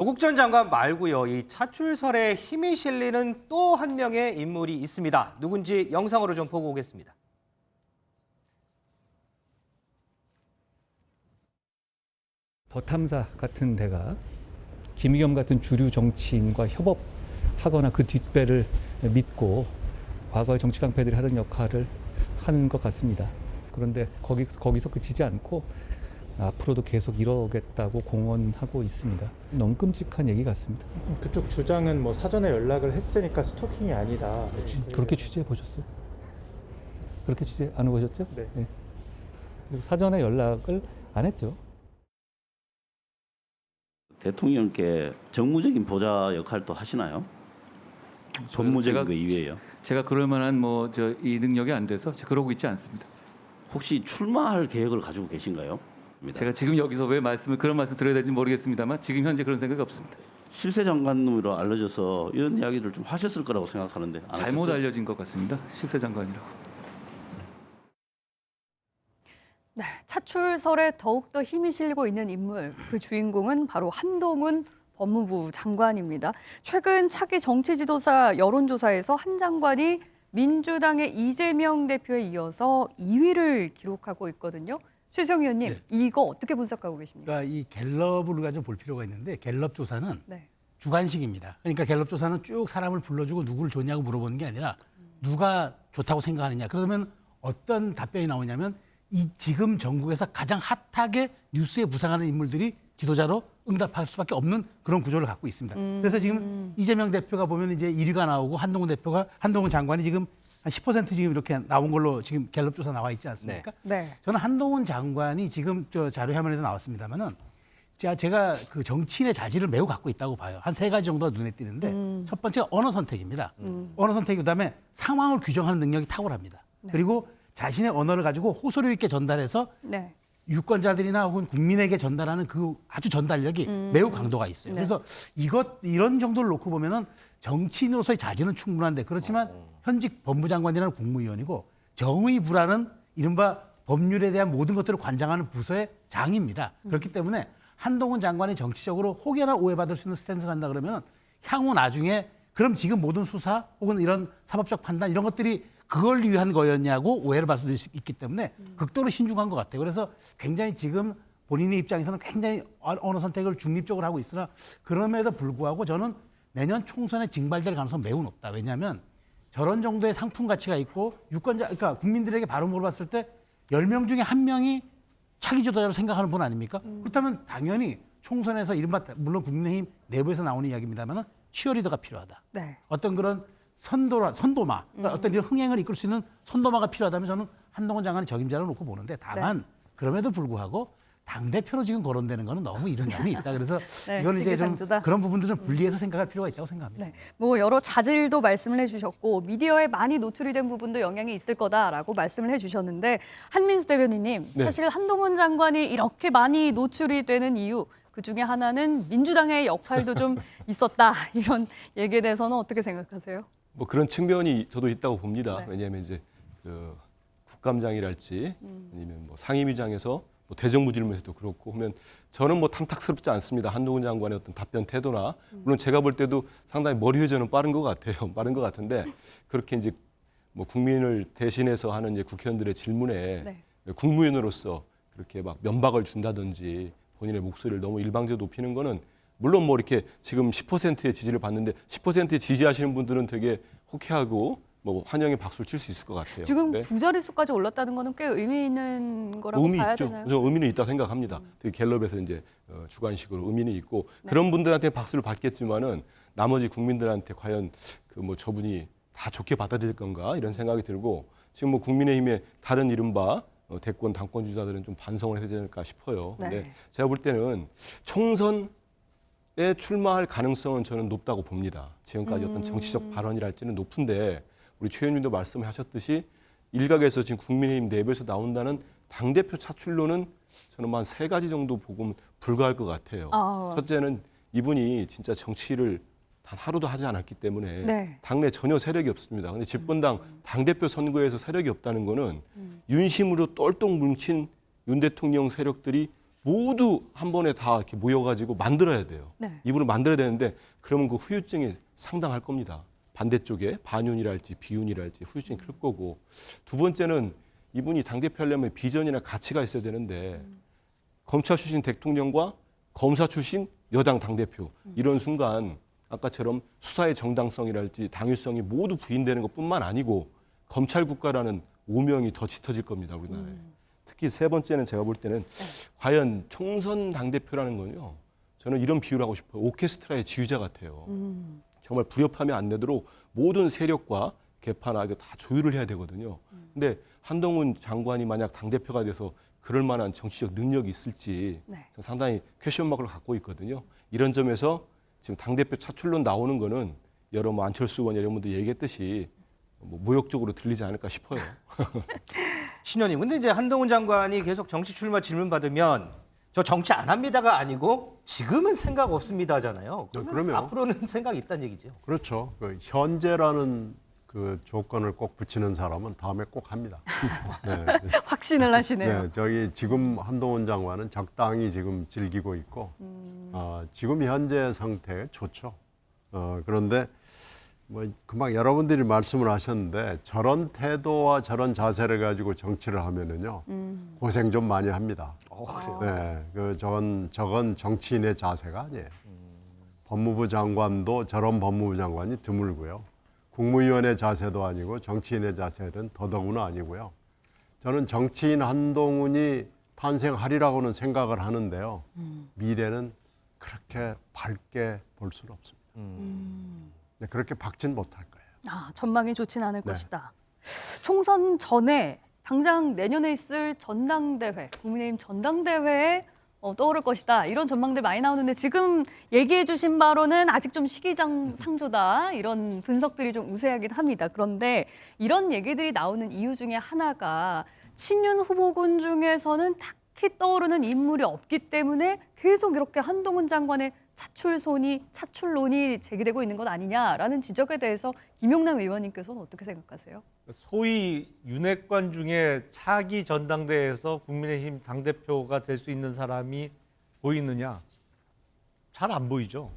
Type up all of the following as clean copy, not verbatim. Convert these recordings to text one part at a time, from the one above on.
조국 전 장관 말고요. 이 차출설에 힘이 실리는 또 한 명의 인물이 있습니다. 누군지 영상으로 좀 보고 오겠습니다. 더 탐사 같은 데가 김의겸 같은 주류 정치인과 협업하거나 그 뒷배를 믿고 과거의 정치 깡패들이 하던 역할을 하는 것 같습니다. 그런데 거기서 그치지 않고 앞으로도 계속 이러겠다고 공언하고 있습니다. 너무 끔찍한 얘기 같습니다. 그쪽 주장은 뭐 사전에 연락을 했으니까 스토킹이 아니다. 그렇게 취재해 보셨어요? 그렇게 취재 안 해보셨죠? 네. 네. 그리고 사전에 연락을 안 했죠. 대통령께 정무적인 보좌 역할도 하시나요? 법무적인 거 이외에요. 제가 그럴 만한 이 능력이 안 돼서 그러고 있지 않습니다. 혹시 출마할 계획을 가지고 계신가요? 제가 지금 여기서 왜 그런 말씀 드려야 될지 모르겠습니다만 지금 현재 그런 생각이 없습니다. 실세 장관으로 알려져서 이런 이야기를 좀 하셨을 거라고 생각하는데 안 잘못 하셨어요? 알려진 것 같습니다. 실세 장관이라고. 네, 차출설에 더욱더 힘이 실리고 있는 인물, 그 주인공은 바로 한동훈 법무부 장관입니다. 최근 차기 정치지도자 여론조사에서 한 장관이 민주당의 이재명 대표에 이어서 2위를 기록하고 있거든요. 최수영 의원님, 네. 이거 어떻게 분석하고 계십니까? 그러니까 이 갤럽을 우리가 좀 볼 필요가 있는데 갤럽 조사는 네. 주관식입니다. 그러니까 갤럽 조사는 쭉 사람을 불러주고 누구를 좋냐고 물어보는 게 아니라 누가 좋다고 생각하느냐. 그러면 어떤 답변이 나오냐면 이 지금 전국에서 가장 핫하게 뉴스에 부상하는 인물들이 지도자로 응답할 수밖에 없는 그런 구조를 갖고 있습니다. 그래서 지금 이재명 대표가 보면 이제 1위가 나오고 한동훈 장관이 지금 한 10% 지금 이렇게 나온 걸로 지금 갤럽 조사 나와 있지 않습니까? 네. 저는 한동훈 장관이 지금 저 자료 화면에도 나왔습니다만은 제가 그 정치인의 자질을 매우 갖고 있다고 봐요. 한 3가지 정도가 눈에 띄는데 첫 번째가 언어 선택입니다. 언어 선택 그다음에 상황을 규정하는 능력이 탁월합니다. 네. 그리고 자신의 언어를 가지고 호소력 있게 전달해서 네. 유권자들이나 혹은 국민에게 전달하는 그 아주 전달력이 매우 강도가 있어요. 네. 그래서 이런 정도를 놓고 보면은 정치인으로서의 자질은 충분한데 그렇지만 현직 법무장관이라는 국무위원이고 정의부라는 이른바 법률에 대한 모든 것들을 관장하는 부서의 장입니다. 그렇기 때문에 한동훈 장관이 정치적으로 혹여나 오해받을 수 있는 스탠스를 한다 그러면 향후 나중에 그럼 지금 모든 수사 혹은 이런 사법적 판단 이런 것들이 그걸 위한 거였냐고 오해를 받을 수 있기 때문에 극도로 신중한 것 같아요. 그래서 굉장히 지금 본인의 입장에서는 굉장히 언어 선택을 중립적으로 하고 있으나 그럼에도 불구하고 저는 내년 총선에 징발될 가능성은 매우 높다. 왜냐하면 저런 정도의 상품 가치가 있고 그러니까 국민들에게 바로 물어봤을 때 10명 중에 1명이 차기 지도자로 생각하는 분 아닙니까? 그렇다면 당연히 총선에서 이른바 물론 국민의힘 내부에서 나오는 이야기입니다만 치어리더가 필요하다. 네. 어떤 그런 선도마, 그러니까 어떤 이런 흥행을 이끌 수 있는 선도마가 필요하다면 저는 한동훈 장관이 적임자로 놓고 보는데 다만 그럼에도 불구하고 당대표로 지금 거론되는 거는 너무 이런 감이 있다. 그래서 네, 이건 이제 좀 시기상조다. 그런 부분들은 분리해서 생각할 필요가 있다고 생각합니다. 네, 여러 자질도 말씀을 해주셨고 미디어에 많이 노출이 된 부분도 영향이 있을 거다라고 말씀을 해주셨는데 한민수 대변인님, 네. 사실 한동훈 장관이 이렇게 많이 노출이 되는 이유 그 중에 하나는 민주당의 역할도 좀 있었다 이런 얘기에 대해서는 어떻게 생각하세요? 뭐 그런 측면이 저도 있다고 봅니다. 네. 왜냐하면 이제 그 국감장이랄지 아니면 뭐 상임위장에서 뭐 대정부 질문에서도 그렇고 하면 저는 뭐 탐탁스럽지 않습니다. 한동훈 장관의 어떤 답변 태도나 물론 제가 볼 때도 상당히 머리 회전은 빠른 것 같아요. 빠른 것 같은데 그렇게 이제 뭐 국민을 대신해서 하는 이제 국회의원들의 질문에 네. 국무위원으로서 그렇게 막 면박을 준다든지 본인의 목소리를 너무 일방적으로 높이는 거는 물론 뭐 이렇게 지금 10%의 지지를 받는데 10%의 지지하시는 분들은 되게 호쾌하고 뭐 환영의 박수를 칠 수 있을 것 같아요. 지금 네. 2자릿수까지 올랐다는 거는 꽤 의미 있는 거라고 의미 봐야 있죠. 되나요? 저 의미는 있다 생각합니다. 되게 갤럽에서 이제 주관식으로 의미는 있고 그런 분들한테 박수를 받겠지만은 나머지 국민들한테 과연 그 뭐 저분이 다 좋게 받아들일 건가 이런 생각이 들고 지금 뭐 국민의힘의 다른 이른바 대권 당권 주자들은 좀 반성을 해야 되지 싶어요. 근데 네. 제가 볼 때는 총선에 출마할 가능성은 저는 높다고 봅니다. 지금까지 어떤 정치적 발언이랄지는 높은데 우리 최 의원님도 말씀하셨듯이 일각에서 지금 국민의힘 내부에서 나온다는 당대표 차출로는 저는 한 3가지 정도 보면 불가할 것 같아요. 아. 첫째는 이분이 진짜 정치를 단 하루도 하지 않았기 때문에 네. 당내 전혀 세력이 없습니다. 근데 집권당 당대표 선거에서 세력이 없다는 거는 윤심으로 똘똘 뭉친 윤 대통령 세력들이 모두 한 번에 다 이렇게 모여가지고 만들어야 돼요. 네. 이분을 만들어야 되는데 그러면 그 후유증이 상당할 겁니다. 반대쪽에 반윤이랄지 비윤이랄지 후유증이 클 거고, 두 번째는 이분이 당대표 하려면 비전이나 가치가 있어야 되는데 검찰 출신 대통령과 검사 출신 여당 당대표 이런 순간 아까처럼 수사의 정당성이랄지 당위성이 모두 부인되는 것뿐만 아니고 검찰 국가라는 오명이 더 짙어질 겁니다, 우리나라에. 특히 세 번째는 제가 볼 때는 과연 총선 당대표라는 건요, 저는 이런 비유를 하고 싶어요. 오케스트라의 지휘자 같아요. 정말 불협화음이 안 되도록 모든 세력과 개파나 이거 다 조율을 해야 되거든요. 근데 한동훈 장관이 만약 당대표가 돼서 그럴 만한 정치적 능력이 있을지 네. 저는 상당히 퀘션마크를 갖고 있거든요. 이런 점에서 지금 당대표 차출론 나오는 거는 여러 뭐 안철수 의원 여러분들 얘기했듯이 뭐 모욕적으로 들리지 않을까 싶어요. 신현님, 근데 이제 한동훈 장관이 계속 정치 출마 질문 받으면 저 정치 안 합니다가 아니고 지금은 생각 없습니다잖아요. 그러면 앞으로는 생각이 있다는 얘기죠. 그렇죠. 그 현재라는 그 조건을 꼭 붙이는 사람은 다음에 꼭 합니다. 네, 그래서 확신을 하시네요. 네, 저기 지금 한동훈 장관은 적당히 지금 즐기고 있고, 지금 현재 상태 좋죠. 그런데 뭐 금방 여러분들이 말씀을 하셨는데 저런 태도와 저런 자세를 가지고 정치를 하면은요 고생 좀 많이 합니다. 그래요? 네, 그 저건 정치인의 자세가 아니에요. 법무부 장관도 저런 법무부 장관이 드물고요. 국무위원의 자세도 아니고 정치인의 자세는 더더구나 아니고요. 저는 정치인 한동훈이 탄생하리라고는 생각을 하는데요. 미래는 그렇게 밝게 볼 수는 없습니다. 네, 그렇게 밝진 못할 거예요. 아, 전망이 좋진 않을 네. 것이다. 총선 전에 당장 내년에 있을 전당대회, 국민의힘 전당대회에 떠오를 것이다. 이런 전망들 많이 나오는데 지금 얘기해 주신 바로는 아직 좀 시기상조다. 이런 분석들이 좀 우세하긴 합니다. 그런데 이런 얘기들이 나오는 이유 중에 하나가 친윤 후보군 중에서는 딱히 떠오르는 인물이 없기 때문에 계속 이렇게 한동훈 장관의 차출론이 제기되고 있는 것 아니냐라는 지적에 대해서 김용남 의원님께서는 어떻게 생각하세요? 소위 윤핵관 중에 차기 전당대회에서 국민의힘 당대표가 될 수 있는 사람이 보이느냐? 잘 안 보이죠.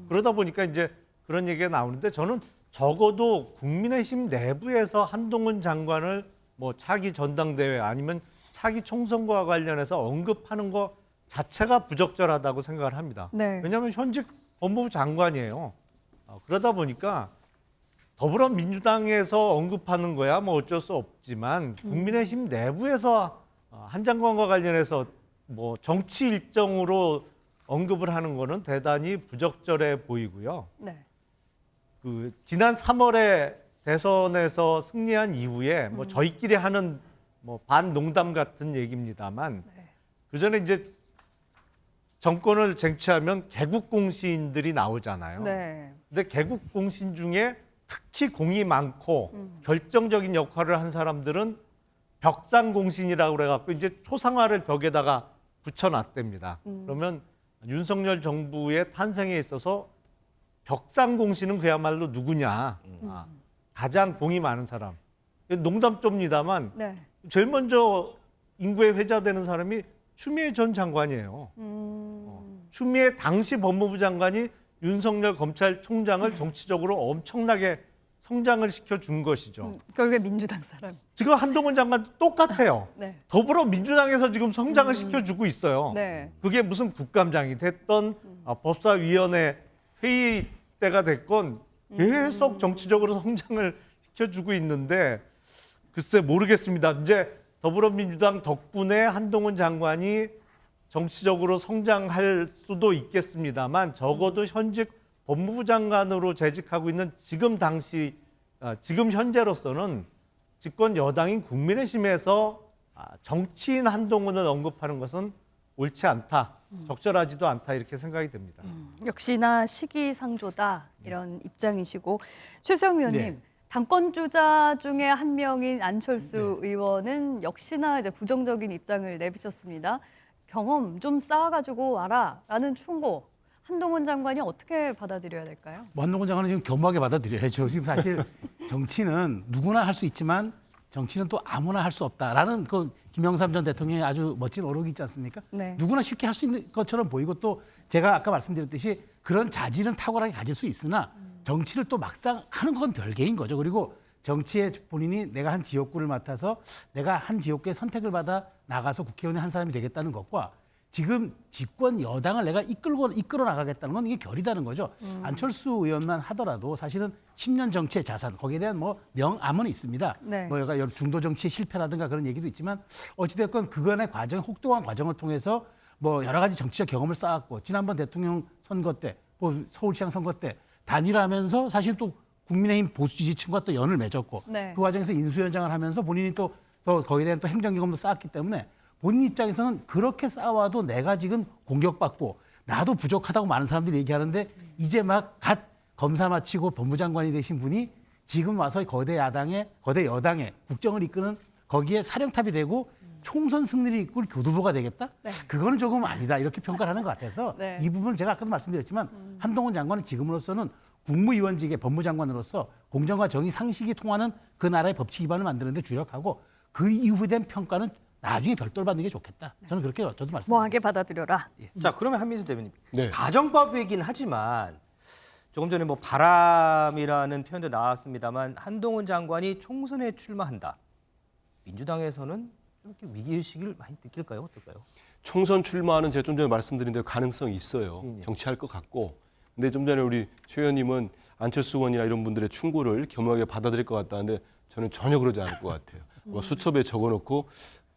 그러다 보니까 이제 그런 얘기가 나오는데 저는 적어도 국민의힘 내부에서 한동훈 장관을 뭐 차기 전당대회 아니면 차기 총선과 관련해서 언급하는 거 자체가 부적절하다고 생각을 합니다. 네. 왜냐하면 현직 법무부 장관이에요. 그러다 보니까 더불어민주당에서 언급하는 거야 뭐 어쩔 수 없지만 국민의힘 내부에서 한 장관과 관련해서 뭐 정치 일정으로 언급을 하는 거는 대단히 부적절해 보이고요. 네. 그 지난 3월에 대선에서 승리한 이후에 뭐 저희끼리 하는 뭐 반농담 같은 얘기입니다만 그 전에 이제 정권을 쟁취하면 개국공신들이 나오잖아요. 네. 근데 개국공신 중에 특히 공이 많고 결정적인 역할을 한 사람들은 벽상공신이라고 그래갖고 이제 초상화를 벽에다가 붙여놨답니다. 그러면 윤석열 정부의 탄생에 있어서 벽상공신은 그야말로 누구냐. 가장 공이 많은 사람. 농담조입니다만 네. 제일 먼저 인구에 회자되는 사람이 추미애 전 장관이에요. 추미애 당시 법무부 장관이 윤석열 검찰총장을 정치적으로 엄청나게 성장을 시켜준 것이죠. 결국에 민주당 사람. 지금 한동훈 장관도 똑같아요. 네. 더불어민주당에서 지금 성장을 시켜주고 있어요. 네. 그게 무슨 국감장이 됐던 법사위원회 회의 때가 됐건 계속 정치적으로 성장을 시켜주고 있는데 글쎄 모르겠습니다. 이제 더불어민주당 덕분에 한동훈 장관이 정치적으로 성장할 수도 있겠습니다만 적어도 현직 법무부 장관으로 재직하고 있는 지금 현재로서는 집권 여당인 국민의힘에서 정치인 한동훈을 언급하는 것은 옳지 않다, 적절하지도 않다 이렇게 생각이 됩니다. 역시나 시기상조다 이런 입장이시고 최수영 의원님. 네. 당권 주자 중에 한 명인 안철수 의원은 역시나 이제 부정적인 입장을 내비쳤습니다. 경험 좀 쌓아가지고 와라라는 충고. 한동훈 장관이 어떻게 받아들여야 될까요? 한동훈 장관은 지금 겸허하게 받아들여야죠. 지금 사실 정치는 누구나 할 수 있지만 정치는 또 아무나 할 수 없다라는 그 김영삼 전 대통령의 아주 멋진 어록이 있지 않습니까? 네. 누구나 쉽게 할 수 있는 것처럼 보이고 또 제가 아까 말씀드렸듯이 그런 자질은 탁월하게 가질 수 있으나 정치를 또 막상 하는 건 별개인 거죠. 그리고 정치에 본인이 내가 한 지역구를 맡아서 내가 한 지역구의 선택을 받아 나가서 국회의원의 한 사람이 되겠다는 것과 지금 집권 여당을 내가 이끌어 나가겠다는 건 이게 결이다는 거죠. 안철수 의원만 하더라도 사실은 10년 정치의 자산 거기에 대한 뭐 명암은 있습니다. 네. 뭐 여러 중도 정치의 실패라든가 그런 얘기도 있지만 어찌됐건 그간의 과정, 혹독한 과정을 통해서 뭐 여러 가지 정치적 경험을 쌓았고 지난번 대통령 선거 때, 뭐 서울시장 선거 때 단일화하면서 사실 또 국민의힘 보수 지지층과 또 연을 맺었고 네. 그 과정에서 인수위원장을 하면서 본인이 또 거기에 대한 또 행정 경험도 쌓았기 때문에 본인 입장에서는 그렇게 싸워도 내가 지금 공격받고 나도 부족하다고 많은 사람들이 얘기하는데 이제 막 갓 검사 마치고 법무장관이 되신 분이 지금 와서 거대 여당의 국정을 이끄는 거기에 사령탑이 되고 총선 승리를 이끌 교두보가 되겠다? 네. 그거는 조금 아니다 이렇게 평가를 하는 것 같아서 네. 이 부분은 제가 아까도 말씀드렸지만 한동훈 장관은 지금으로서는 국무위원직의 법무장관으로서 공정과 정의 상식이 통하는 그 나라의 법치 기반을 만드는 데 주력하고 그 이후에 대한 평가는 나중에 별도로 받는 게 좋겠다. 저는 그렇게 저도 말씀드립니다. 뭐하게 받아들여라. 자, 그러면 한민수 대변인. 네. 가정법이긴 하지만 조금 전에 뭐 바람이라는 표현도 나왔습니다만 한동훈 장관이 총선에 출마한다. 민주당에서는 이렇게 위기의식을 많이 느낄까요? 어떨까요? 총선 출마는 제가 좀 전에 말씀드린 대로 가능성이 있어요. 정치할 것 같고. 근데 좀 전에 우리 최 의원님은 안철수 의원이나 이런 분들의 충고를 겸허하게 받아들일 것 같다는데 저는 전혀 그러지 않을 것 같아요. 뭐 수첩에 적어놓고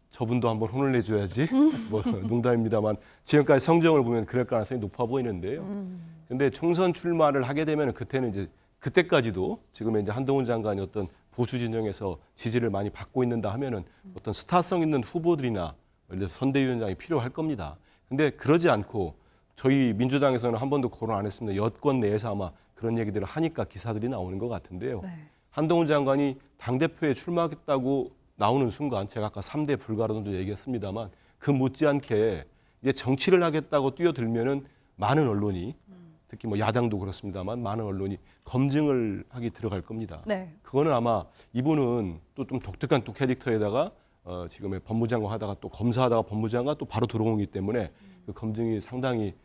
저분도 한번 혼을 내줘야지. 뭐 농담입니다만 지금까지 성정을 보면 그럴 가능성이 높아 보이는데요. 근데 총선 출마를 하게 되면 그때는 이제 그때까지도 지금의 이제 한동훈 장관이 어떤 보수 진영에서 지지를 많이 받고 있는다 하면은 어떤 스타성 있는 후보들이나 예를 들어서 선대위원장이 필요할 겁니다. 근데 그러지 않고 저희 민주당에서는 한 번도 거론 안 했습니다. 여권 내에서 아마 그런 얘기들을 하니까 기사들이 나오는 것 같은데요. 네. 한동훈 장관이 당대표에 출마하겠다고 나오는 순간 제가 아까 3대 불가론도 얘기했습니다만 그 못지않게 이제 정치를 하겠다고 뛰어들면은 많은 언론이 특히 뭐 야당도 그렇습니다만 많은 언론이 검증을 하기 들어갈 겁니다. 네. 그거는 아마 이분은 또 좀 독특한 또 캐릭터에다가 지금의 법무장관 하다가 또 검사하다가 법무장관 또 바로 들어오기 때문에 그 검증이 상당히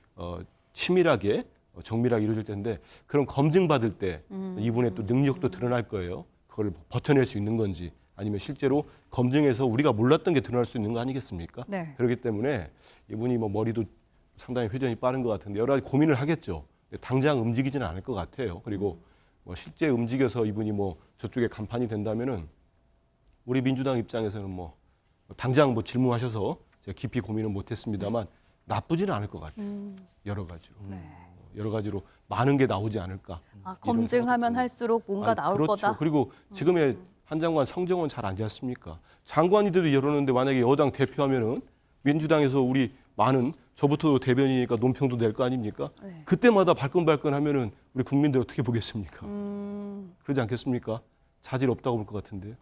치밀하게 정밀하게 이루어질 텐데 그런 검증 받을 때 이분의 또 능력도 드러날 거예요. 그걸 버텨낼 수 있는 건지 아니면 실제로 검증해서 우리가 몰랐던 게 드러날 수 있는 거 아니겠습니까? 네. 그렇기 때문에 이분이 뭐 머리도 상당히 회전이 빠른 것 같은데 여러 가지 고민을 하겠죠. 당장 움직이지는 않을 것 같아요. 그리고 뭐 실제 움직여서 이분이 뭐 저쪽에 간판이 된다면은 우리 민주당 입장에서는 뭐 당장 뭐 질문하셔서 제가 깊이 고민은 못했습니다만 나쁘지는 않을 것 같아요. 여러 가지로. 여러 가지로 많은 게 나오지 않을까. 아, 검증하면 할수록 뭔가 나올 그렇죠. 거다. 그리고 지금의 한 장관 성정은 잘 알지 않습니까? 장관이들도 이러는데 만약에 여당 대표하면은 민주당에서 우리 많은 저부터 대변이니까 논평도 낼 거 아닙니까? 네. 그때마다 발끈발끈하면은 우리 국민들 어떻게 보겠습니까? 그러지 않겠습니까? 자질 없다고 볼 것 같은데요.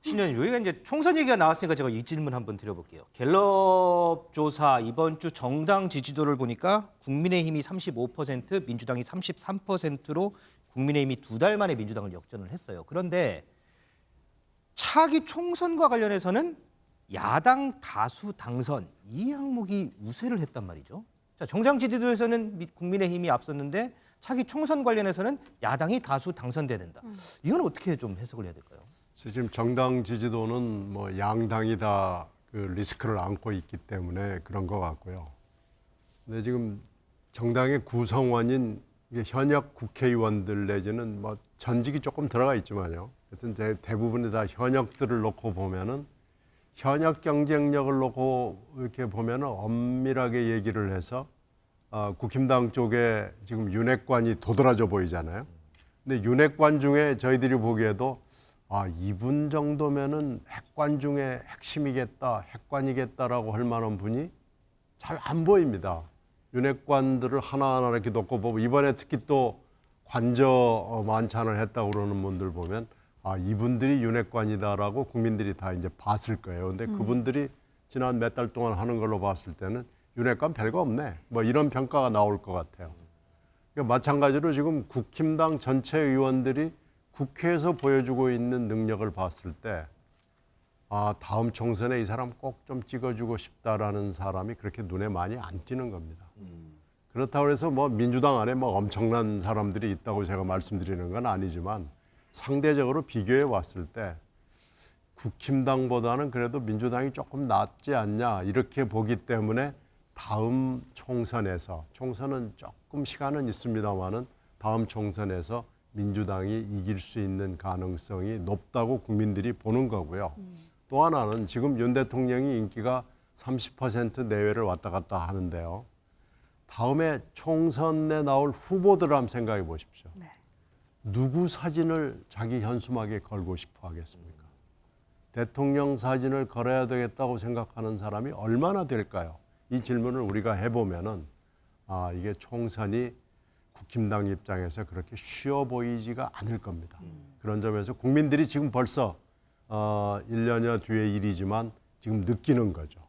신현님, 여기가 이제 총선 얘기가 나왔으니까 제가 이 질문 한번 드려볼게요. 갤럽 조사 이번 주 정당 지지도를 보니까 국민의힘이 35%, 민주당이 33%로 국민의힘이 2달 만에 민주당을 역전을 했어요. 그런데 차기 총선과 관련해서는 야당 다수 당선 이 항목이 우세를 했단 말이죠. 자, 정당 지지도에서는 국민의힘이 앞섰는데 차기 총선 관련해서는 야당이 다수 당선돼야 된다. 이건 어떻게 좀 해석을 해야 될까요? 지금 정당 지지도는 뭐 양당이 다 그 리스크를 안고 있기 때문에 그런 것 같고요. 근데 지금 정당의 구성원인 이게 현역 국회의원들 내지는 뭐 전직이 조금 들어가 있지만요. 하여튼 제 대부분이 다 현역들을 놓고 보면은 현역 경쟁력을 놓고 이렇게 보면은 엄밀하게 얘기를 해서 국힘당 쪽에 지금 윤핵관이 도드라져 보이잖아요. 근데 윤핵관 중에 저희들이 보기에도 이분 정도면은 핵관 중에 핵심이겠다, 핵관이겠다라고 할 만한 분이 잘 안 보입니다. 윤핵관들을 하나하나 이렇게 놓고 보고 이번에 특히 또 관저 만찬을 했다고 그러는 분들 보면 이분들이 윤핵관이다라고 국민들이 다 이제 봤을 거예요. 근데 그분들이 지난 몇 달 동안 하는 걸로 봤을 때는 윤핵관 별거 없네. 뭐 이런 평가가 나올 것 같아요. 그러니까 마찬가지로 지금 국힘당 전체 의원들이 국회에서 보여주고 있는 능력을 봤을 때 다음 총선에 이 사람 꼭 좀 찍어주고 싶다라는 사람이 그렇게 눈에 많이 안 띄는 겁니다. 그렇다고 해서 뭐 민주당 안에 뭐 엄청난 사람들이 있다고 제가 말씀드리는 건 아니지만 상대적으로 비교해 봤을 때 국힘당보다는 그래도 민주당이 조금 낫지 않냐 이렇게 보기 때문에 다음 총선은 조금 시간은 있습니다만은 다음 총선에서 민주당이 이길 수 있는 가능성이 높다고 국민들이 보는 거고요. 또 하나는 지금 윤 대통령이 인기가 30% 내외를 왔다 갔다 하는데요. 다음에 총선에 나올 후보들 한번 생각해 보십시오. 네. 누구 사진을 자기 현수막에 걸고 싶어 하겠습니까? 대통령 사진을 걸어야 되겠다고 생각하는 사람이 얼마나 될까요? 이 질문을 우리가 해보면은 이게 총선이 국힘당 입장에서 그렇게 쉬워 보이지가 않을 겁니다. 그런 점에서 국민들이 지금 벌써 1년여 뒤의 일이지만 지금 느끼는 거죠.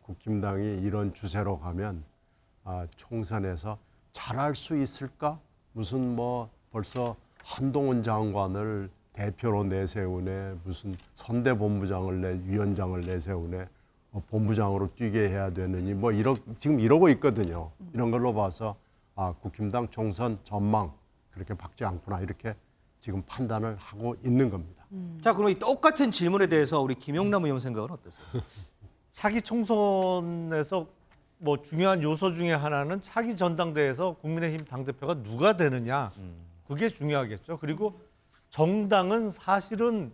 국힘당이 이런 추세로 가면 총선에서 잘할 수 있을까? 무슨 뭐 벌써 한동훈 장관을 대표로 내세우네, 무슨 선대본부장을 위원장을 내세우네, 본부장으로 뛰게 해야 되느니 뭐 지금 이러고 있거든요. 이런 걸로 봐서 국힘당 총선 전망 그렇게 밝지 않구나 이렇게 지금 판단을 하고 있는 겁니다. 자, 그럼 이 똑같은 질문에 대해서 우리 김용남 의원 생각은 어떠세요? 차기 총선에서 뭐 중요한 요소 중에 하나는 차기 전당대회에서 국민의힘 당대표가 누가 되느냐 그게 중요하겠죠. 그리고 정당은 사실은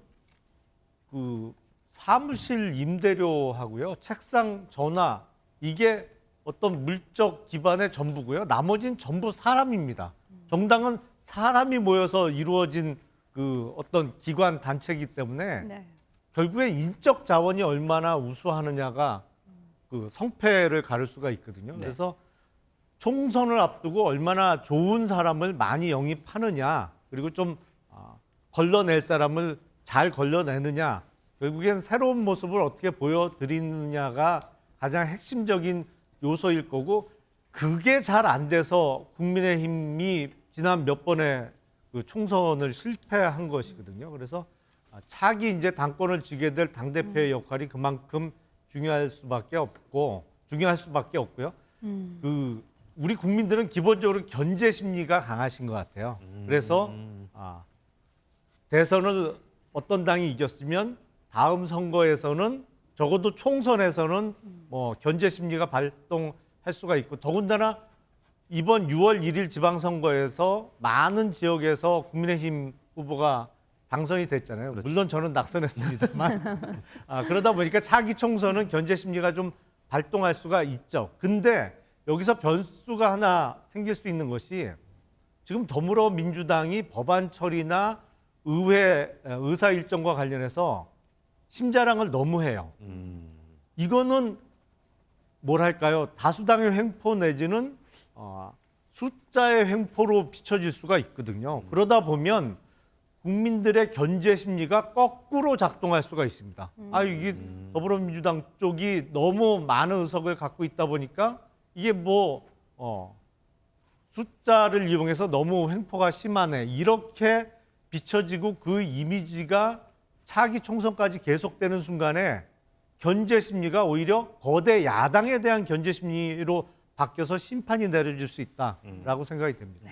그 사무실 임대료하고요, 책상 전화 이게 어떤 물적 기반의 전부고요. 나머지는 전부 사람입니다. 정당은 사람이 모여서 이루어진 그 어떤 기관 단체이기 때문에 네. 결국에 인적 자원이 얼마나 우수하느냐가 그 성패를 가를 수가 있거든요. 네. 그래서 총선을 앞두고 얼마나 좋은 사람을 많이 영입하느냐, 그리고 좀 걸러낼 사람을 잘 걸러내느냐, 결국엔 새로운 모습을 어떻게 보여드리느냐가 가장 핵심적인 요소일 거고, 그게 잘 안 돼서 국민의힘이 지난 몇 번의 그 총선을 실패한 것이거든요. 그래서 차기 이제 당권을 쥐게 될 당대표의 역할이 그만큼 중요할 수밖에 없고요. 그 우리 국민들은 기본적으로 견제 심리가 강하신 것 같아요. 그래서 대선을 어떤 당이 이겼으면 다음 선거에서는 적어도 총선에서는 뭐 견제 심리가 발동할 수가 있고, 더군다나 이번 6월 1일 지방선거에서 많은 지역에서 국민의힘 후보가 당선이 됐잖아요. 그렇죠. 물론 저는 낙선했습니다만 그러다 보니까 차기 총선은 견제 심리가 좀 발동할 수가 있죠. 근데 여기서 변수가 하나 생길 수 있는 것이, 지금 더불어민주당이 법안 처리나 의회 의사 일정과 관련해서 심자랑을 너무 해요. 이거는 뭐랄까요, 다수당의 횡포 내지는 숫자의 횡포로 비춰질 수가 있거든요. 그러다 보면 국민들의 견제 심리가 거꾸로 작동할 수가 있습니다. 이게 더불어민주당 쪽이 너무 많은 의석을 갖고 있다 보니까 이게 뭐 숫자를 이용해서 너무 횡포가 심하네, 이렇게 비춰지고 그 이미지가 차기 총선까지 계속되는 순간에 견제 심리가 오히려 거대 야당에 대한 견제 심리로 바뀌어서 심판이 내려질 수 있다라고 생각이 됩니다.